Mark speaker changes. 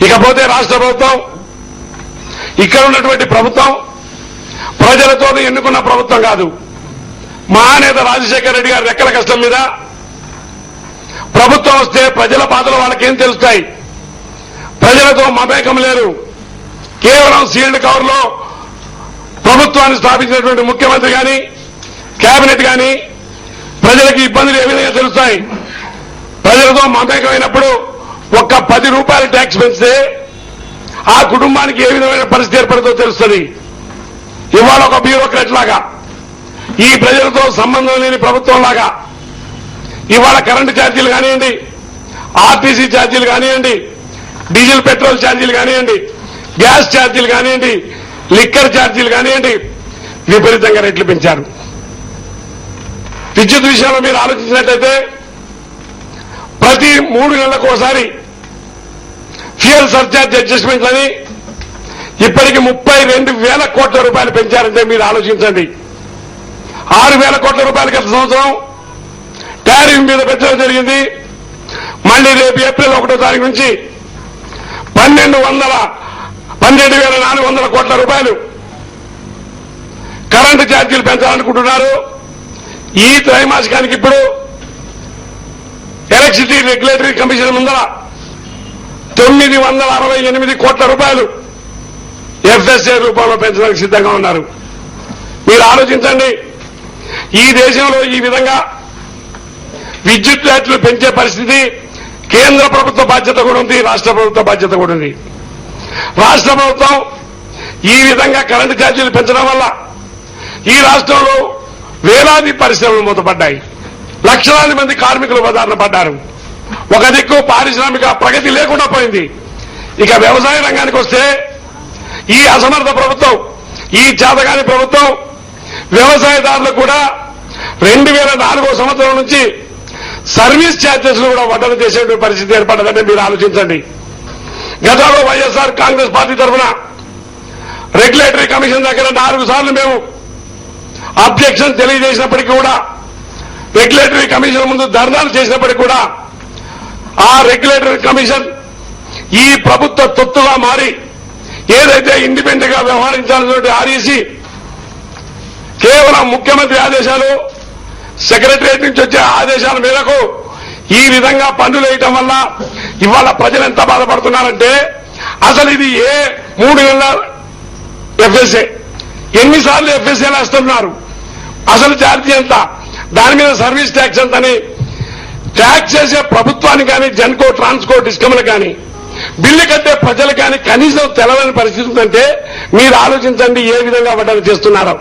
Speaker 1: ఇకపోతే రాష్ట్ర ప్రభుత్వం, ఇక్కడ ఉన్నటువంటి ప్రభుత్వం ప్రజలతో ఎన్నుకున్న ప్రభుత్వం కాదు. మహానేత రాజశేఖర రెడ్డి గారి రెక్కల కష్టం మీద ప్రభుత్వం వస్తే ప్రజల బాధలు వాళ్ళకేం తెలుస్తాయి? ప్రజలతో మమేకం లేరు. కేవలం సీల్డ్ కవర్లో ప్రభుత్వాన్ని స్థాపించినటువంటి ముఖ్యమంత్రి కానీ కేబినెట్ కానీ ప్రజలకు ఇబ్బందులు ఏ విధంగా తెలుస్తాయి? ప్రజలతో మమేకమైనప్పుడు ఒక్క 10 రూపాయలు ట్యాక్స్ పెంచితే ఆ కుటుంబానికి ఏ విధమైన పరిస్థితి ఏర్పడుతుందో తెలుస్తుంది. ఇవాళ ఒక బ్యూరోక్రాట్ లాగా, ఈ ప్రజలతో సంబంధం లేని ప్రభుత్వం లాగా ఇవాళ కరెంటు ఛార్జీలు కానివ్వండి, ఆర్టీసీ ఛార్జీలు కానివ్వండి, డీజిల్ పెట్రోల్ ఛార్జీలు కానివ్వండి, గ్యాస్ ఛార్జీలు కానివ్వండి, లిక్కర్ ఛార్జీలు కానివ్వండి, విపరీతంగా రేట్లు పెంచారు. విద్యుత్ విషయంలో మీరు ఆలోచించినట్లయితే ప్రతి 3 నెలలకు ఒకసారి ఫ్యూయల్ సర్చార్జ్ అడ్జస్ట్మెంట్లని ఇప్పటికి 32,000 కోట్ల రూపాయలు పెంచారంటే మీరు ఆలోచించండి. 6,000 కోట్ల రూపాయలు గత సంవత్సరం టారిఫ్ మీద పెంచడం జరిగింది. మళ్లీ రేపు ఏప్రిల్ 1వ తారీఖు నుంచి 12,400 కోట్ల రూపాయలు కరెంటు ఛార్జీలు పెంచాలనుకుంటున్నారు. ఈ త్రైమాసికానికి ఇప్పుడు ఎలక్ట్రిసిటీ రెగ్యులేటరీ కమిషన్ ముందర 968 కోట్ల రూపాయలు ఎఫ్ఎస్ఏ రూపంలో పెంచడానికి సిద్ధంగా ఉన్నారు. మీరు ఆలోచించండి, ఈ దేశంలో ఈ విధంగా విద్యుత్ ఛార్జీలు పెంచే పరిస్థితి కేంద్ర ప్రభుత్వ బాధ్యత కూడా ఉంది, రాష్ట్ర ప్రభుత్వ బాధ్యత కూడా ఉంది. రాష్ట్ర ప్రభుత్వం ఈ విధంగా కరెంటు ఛార్జీలు పెంచడం వల్ల ఈ రాష్ట్రంలో వేలాది పరిశ్రమలు మూతపడ్డాయి, లక్షలాది మంది కార్మికులు బదారణ పడ్డారు. ఒక దిక్కు పారిశ్రామిక ప్రగతి లేకుండా పోయింది. ఇక వ్యవసాయ రంగానికి వస్తే ఈ అసమర్థ ప్రభుత్వం, ఈ చేతగాని ప్రభుత్వం వ్యవసాయదారులకు కూడా 2004వ సంవత్సరం నుంచి సర్వీస్ ఛార్జెస్ కూడా వడ్డన చేసేటువంటి పరిస్థితి ఏర్పడ్డదని మీరు ఆలోచించండి. గతంలో వైఎస్ఆర్ కాంగ్రెస్ పార్టీ తరఫున రెగ్యులేటరీ కమిషన్ దగ్గర 4 సార్లు మేము అబ్జెక్షన్ తెలియజేసినప్పటికీ కూడా, రెగ్యులేటరీ కమిషన్ ముందు ధర్నాలు చేసినప్పటికీ కూడా ఆ రెగ్యులేటరీ కమిషన్ ఈ ప్రభుత్వ తొత్తుగా మారి ఏదైతే ఇండిపెండెంట్ గా వ్యవహరించాల్సినటువంటి ఆర్ఈసీ కేవలం ముఖ్యమంత్రి ఆదేశాలు, సెక్రటరియట్ నుంచి వచ్చే ఆదేశాల మేరకు ఈ విధంగా పన్నులు వేయటం వల్ల ఇవాళ ప్రజలు ఎంత బాధపడుతున్నారంటే, అసలు ఇది ఏ 3 నెలల ఎఫ్ఎస్ఏ, ఎన్నిసార్లు ఎఫ్ఎస్ఏలు వేస్తున్నారు, అసలు ఛార్జీ ఎంత, దాని మీద సర్వీస్ ట్యాక్స్ ఎంతని ట్యాక్స్ చేసే ప్రభుత్వాన్ని కానీ, జెన్కో, ట్రాన్స్కో, డిస్కమ్లు కానీ, బిల్లు కట్టే ప్రజలు కానీ కనీసం తెలవని పరిస్థితి ఉందంటే మీరు ఆలోచించండి ఏ విధంగా వడ్డన చేస్తున్నారో.